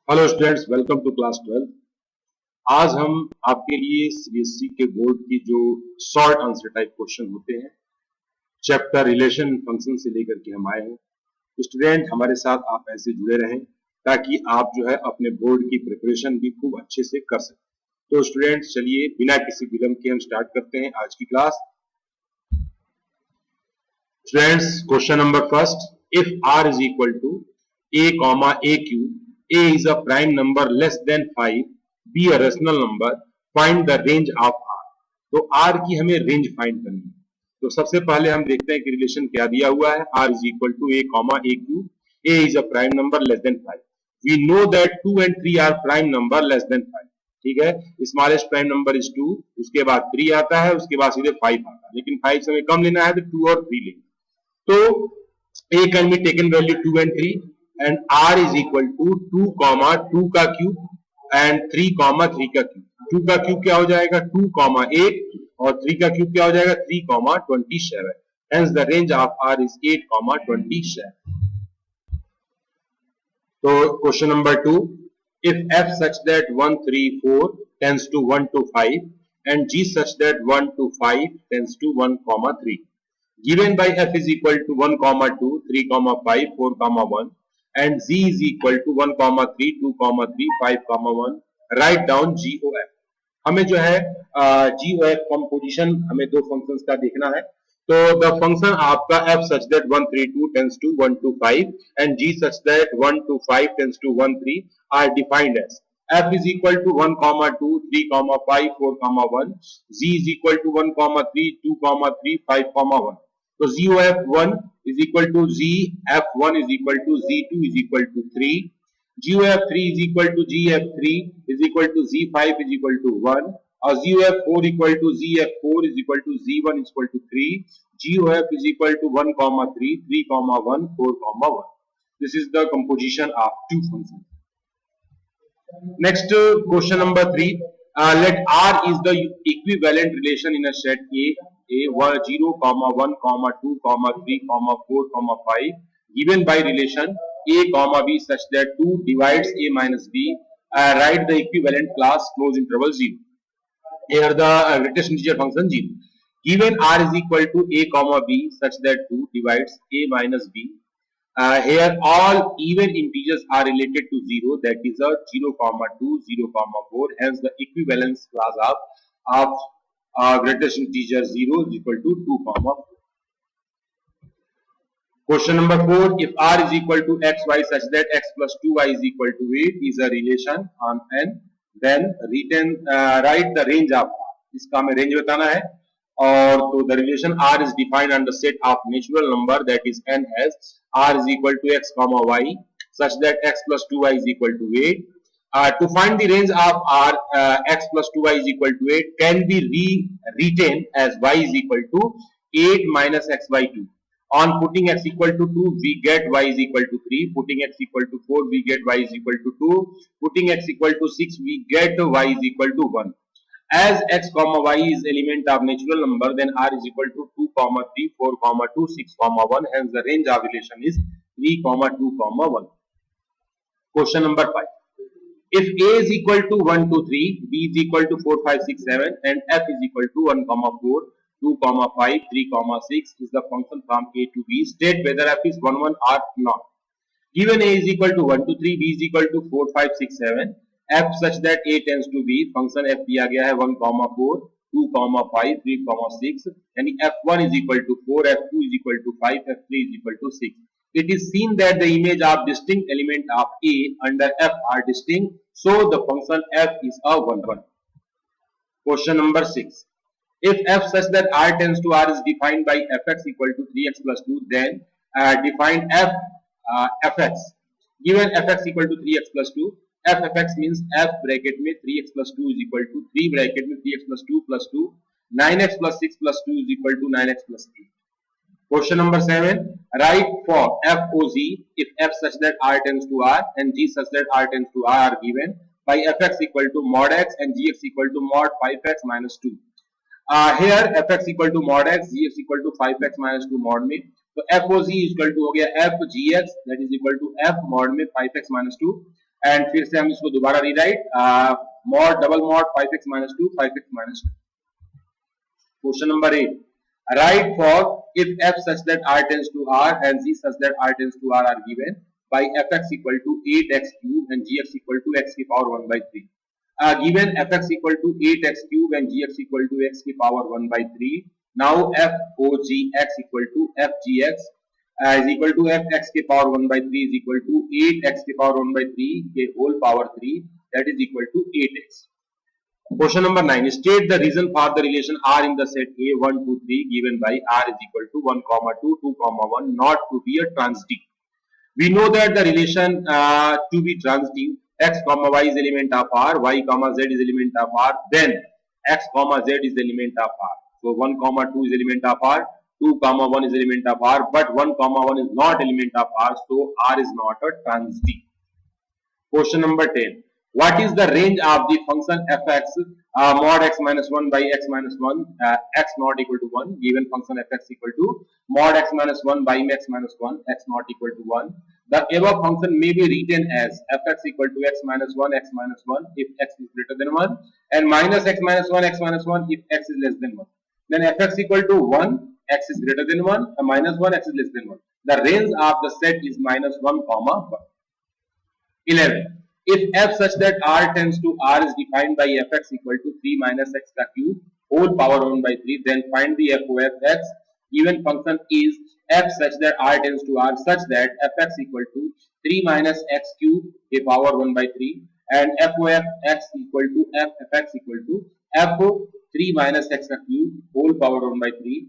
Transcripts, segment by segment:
Hello students, welcome to class 12। आज हम आपके लिए सीबीएसई के बोर्ड की जो शॉर्ट आंसर टाइप क्वेश्चन होते हैं चैप्टर रिलेशन फंक्शन से लेकर के हम आए हैं। तो स्टूडेंट हमारे साथ आप ऐसे जुड़े रहें ताकि आप जो है अपने बोर्ड की प्रिपरेशन भी खूब अच्छे से कर सकें। तो स्टूडेंट्स चलिए बिना किसी विलंब के हम स्टार्ट करते हैं आज की class. Friends, question number first. If R is equal to A comma AQ, A is a prime number less than 5, B a rational number, find the range of R. तो R की हमें range find करनी है। तो सबसे पहले हम देखते हैं कि रिलेशन क्या दिया हुआ है। R is equal to A comma AQ, A is a prime number less than 5. We know that 2 and 3 are prime number less than 5. ठीक है, स्मॉलेस्ट प्राइम नंबर इज 2, उसके बाद 3 आता है, उसके बाद सीधे 5 आता है, लेकिन 5 से हमें कम लेना है तो 2 और 3 लेंगे। So A can be taken value 2 and 3 and R is equal to 2 comma 2 का क्यूब and 3 comma 3 का क्यूब। 2 का क्यूब क्या हो जाएगा 2 comma 8 और 3 का क्यूब क्या हो जाएगा 3 comma 27। Hence the range of R is 8 comma 27। So question number 2, if F such that 1 3 4 tends to 1 to 5 and G such that 1 to 5 tends to 1 comma 3, given by F is equal to 1 comma 2 3 comma 5 4 comma 1 and Z is equal to 1 comma 3 2 comma 3 5 comma 1, write down GOF। हमें जो है GOF composition हमें दो functions का देखना है। तो the function आपका f such that 1 3 2 tends to 1 to 5 and g such that 1 to 5 tends to 1 3 are defined as f is equal to 1 comma 2 3 comma 5 4 comma 1, z is equal to 1 comma 3 2 comma 3 5 comma 1। तो GOF1 is equal to GF1 is equal to Z2 is equal to 3, GOF3 is equal to GF3 is equal to Z5 is equal to 1 और GOF4 equal to ZF4 is equal to Z1 is equal to 3, GOF is equal to 1 comma 3 3 comma 1 4 comma 1। This is the composition of two functions. Next question number 3, let R is the equivalent relation in a set A 0 comma 1 comma 2 comma 3 comma 4 comma 5 given by relation A comma B such that 2 divides A minus B, write the equivalent class close interval 0। Here the greatest integer function 0, given R is equal to A comma B such that 2 divides A minus B, here all even integers are related to 0, that is a 0 comma 2 0 comma 4, hence the equivalence class of greatest integer 0 is equal to 2 comma 4। Question number 4, if R is equal to xy such that x plus 2y is equal to 8 is a relation on n, then write the range of R। इसका हमें range बताना है और तो the relation R is defined on the set of natural number that is n as R is equal to x comma y such that x plus 2y is equal to 8। To find the range of R, x plus 2y is equal to 8 can be retained as y is equal to 8 minus x by 2। On putting x equal to 2, we get y is equal to 3. Putting x equal to 4, we get y is equal to 2. Putting x equal to 6, we get y is equal to 1। As x comma y is element of natural number, then R is equal to 2 comma 3 4 comma 2 6 comma 1, hence the range of relation is 3 comma 2 comma 1। Question number 5, if A is equal to 1 to 3, B is equal to 4 5 6 7 and F is equal to 1 comma 4 2 comma 5 3 comma 6 is the function from A to B, state whether F is 1 1 or not। Given A is equal to 1 to 3, B is equal to 4 5 6 7, F such that A tends to B, function F दिया गया है 1 comma 4 2 comma 5 3 comma 6, यानी F1 is equal to 4 F2 is equal to 5 F3 is equal to 6। It is seen that the image of distinct element of A under F are distinct, so the function F is a 1 1। Question number 6, if F such that R tends to R is defined by Fx equal to 3x plus 2, then define Fx। Given Fx equal to 3x plus 2, Fx means F bracket में 3x plus 2 is equal to 3 bracket में 3x plus 2 9x plus 6 plus 2 is equal to 9x plus 8। Question number 7, write for FOZ if F such that R tends to R and G such that R tends to R are given by Fx equal to mod x and Gx equal to mod 5x minus 2। here Fx equal to mod x, Gx equal to 5x minus 2 mod में, तो FOZ equal to हो गया FGX that is equal to F mod में 5x minus 2 and फिर से हम इसको दोबारा rewrite mod double mod 5x minus 2 5x minus 2. Question number 8. Write for if f such that r tends to r and g such that r tends to r are given by fx equal to 8x cube and gx equal to x की power 1 by 3. Given fx equal to 8x cube and gx equal to x की power 1 by 3. Now f o g x equal to f g x is equal to f x के power 1 by 3 is equal to 8x के power 1 by 3 के whole power 3 that is equal to 8x. Question number 9. State the reason for the relation R in the set A 1, 2, 3 given by R is equal to 1, 2, 2, 1 not to be a transitive. We know that the relation to be transitive, x, y is element of R, y, z is element of R, then x, z is element of R. So 1, 2 is element of R, 2, 1 is element of R, but 1, 1 is not element of R, so R is not a transitive. Question number 10. What is the range of the function fx mod x minus 1 by x minus 1 x not equal to 1 given function fx equal to mod x minus 1 by x minus 1 x not equal to 1. The above function may be written as fx equal to x minus 1 if x is greater than 1 and minus x minus 1 if x is less than 1. Then fx equal to 1 x is greater than 1 and minus 1 x is less than 1. The range of the set is minus 1 comma 1. 11. If f such that r tends to r is defined by fx equal to 3 minus x का cube whole power 1 by 3, then find the f of x. Given function is f such that r tends to r such that fx equal to 3 minus x cube के power 1 by 3 and f of x equal to f fx equal to f 3 minus x का cube whole power 1 by 3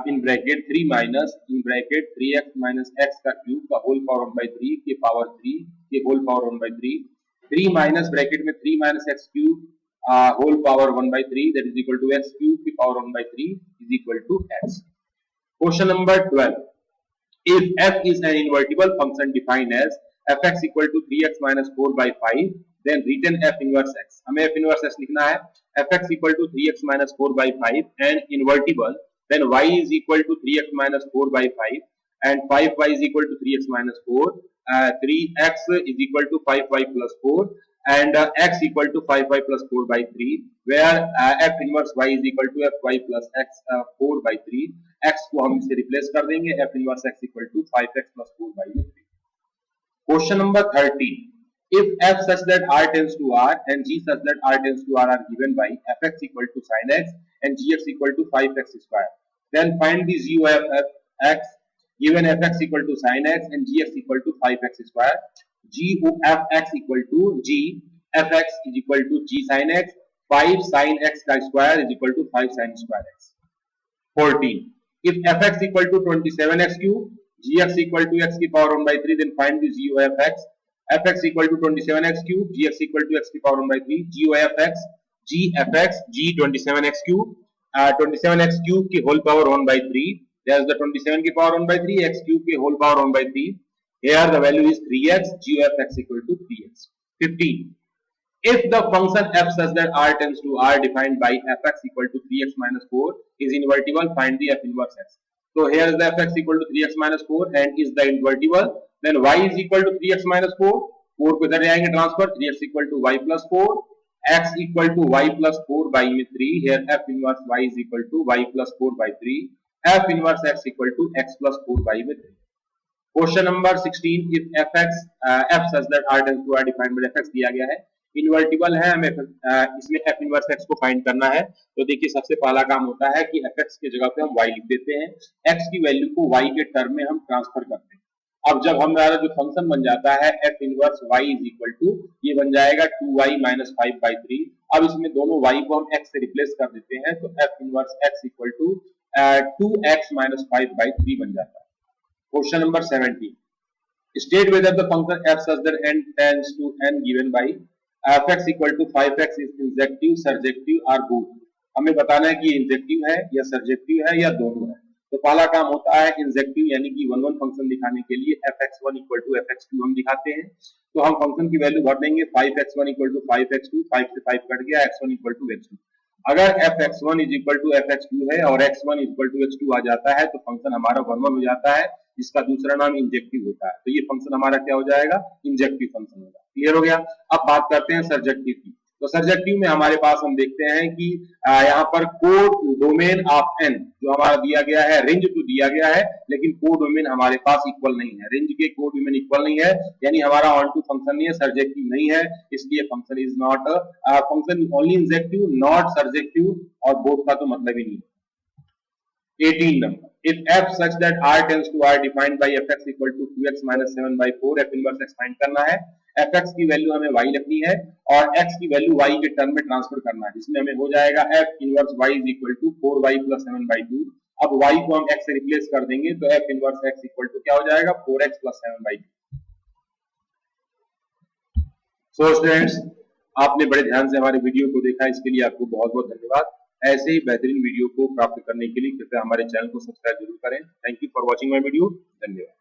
in bracket 3 minus in bracket 3x minus x का cube का whole power 1 by 3 के power 3 के whole power 1 by 3 3 minus bracket में 3 minus x cube whole power 1 by 3 that is equal to x cube की power 1 by 3 is equal to x. Question number 12. If f is an invertible function defined as fx equal to 3x minus 4 by 5 then written f inverse x. हमें f inverse x लिखना है. fx equal to 3x minus 4 by 5 and invertible then y is equal to 3x minus 4 by 5 and 5y is equal to 3x minus 4 3x is equal to 5y plus 4 and x equal to 5y plus 4 by 3 where f inverse y is equal to fy plus x 4 by 3 x को हम इसे replace कर देंगे f inverse x equal to 5x plus 4 by 3. Question number 13. If f such that r tends to r and g such that r tends to r are given by fx equal to sin x and gx equal to 5x square, then find the g of f(x) given fx equal to sin x and gx equal to 5x square. G of f(x) equal to g fx is equal to g sin x 5 sin x का square is equal to 5 sin square x. 14. If fx equal to 27x cube gx equal to x की power 1 by 3 then find the g of fx. fx equal to 27x cube gx equal to x की power 1 by 3 g of fx g fx g 27x cube 27x cube की whole power 1 by 3 there's the 27 की power 1 by 3 x cube की whole power 1 by 3 here the value is 3x g of x equal to 3x. 15. If the function f such that r tends to r defined by fx equal to 3x minus 4 is invertible, find the f inverse x. So here is the fx equal to 3x minus 4 and is the invertible. Then y is equal to 3x minus 4. 4 को इधर जाएंगे transfer 3x equal to y plus 4. X equal to y plus 4 by 3. Here f inverse y is equal to y plus 4 by 3. F inverse x equal to x plus 4 by 3. Question number 16. If fx f such that r tends to r defined by fx दिया गया है invertible है हमें इसमें f inverse x को find करना है तो देखिए सबसे पहला काम होता है कि fx की जगह पे हम y लिख देते हैं x की वैल्यू को y के टर्म में हम ट्रांसफर करते हैं अब जब हमारा जो फंक्शन बन जाता है f inverse y is equal to ये बन जाएगा 2y माइनस 5 बाई 3 अब इसमें दोनों y को हम x से रिप्लेस कर देते हैं तो f inverse x equal to 2x minus 5 by 3 बन जाता है. Question number 17. State whether the function f such that n tends to n given by fx equal to 5x is injective, surjective or both. हमें बताना है कि injective है या surjective है या दोनों है. तो पहला काम होता है इंजेक्टिव यानी कि 1 फंक्शन दिखाने के लिए fx1 इक्वल टू fx2 हम दिखाते हैं. तो हम फंक्शन की वैल्यू भर देंगे 5x1 इक्वल टू 5x2 5 से 5 कट गया x1 इक्वल टू x2. अगर fx1 is equal to fx2 है और x1 इक्वल टू x2 आ जाता है तो फंक्शन हमारा 1 हो जाता है जिसका दूसरा नाम इंजेक्टिव होता है। तो ये फंक्शन हमारा क्या हो जाएगा, इंजेक्टिव फंक्शन होगा। क्लियर हो गया। अब बात करते हैं सर्जेक्टिव की। तो सर्जेक्टिव में हमारे पास हम देखते हैं कि यहाँ पर कोड डोमेन ऑफ एन जो हमारा दिया गया है, रेंज तो दिया गया है लेकिन कोड डोमेन हमारे पास इक्वल नहीं है, रेंज के कोड डोमेन इक्वल नहीं है, यानी हमारा ऑन टू फंक्शन नहीं है, सर्जेक्टिव नहीं है, इसलिए function is not function only injective not surjective, और बोथ का तो मतलब ही नहीं है। 18 number. If f such that r tends to r defined by fx equal to 2x minus 7 by 4, f inverse x find करना है। fx की value हमें y रखनी है और x की वैल्यू y के टर्म में ट्रांसफर करना है, जिसमें हमें हो जाएगा f inverse y is equal to 4y plus 7 by 2। अब y को हम x से रिप्लेस कर देंगे तो f inverse x equal to क्या हो जाएगा, 4x plus 7 by 2। So students, आपने बड़े ध्यान से हमारे वीडियो को देखा, इसके लिए आपको बहुत बहुत धन्यवाद। ऐसे ही बेहतरीन वीडियो को प्राप्त करने के लिए कृपया हमारे चैनल को सब्सक्राइब जरूर करें। Thank you for watching my video. धन्यवाद।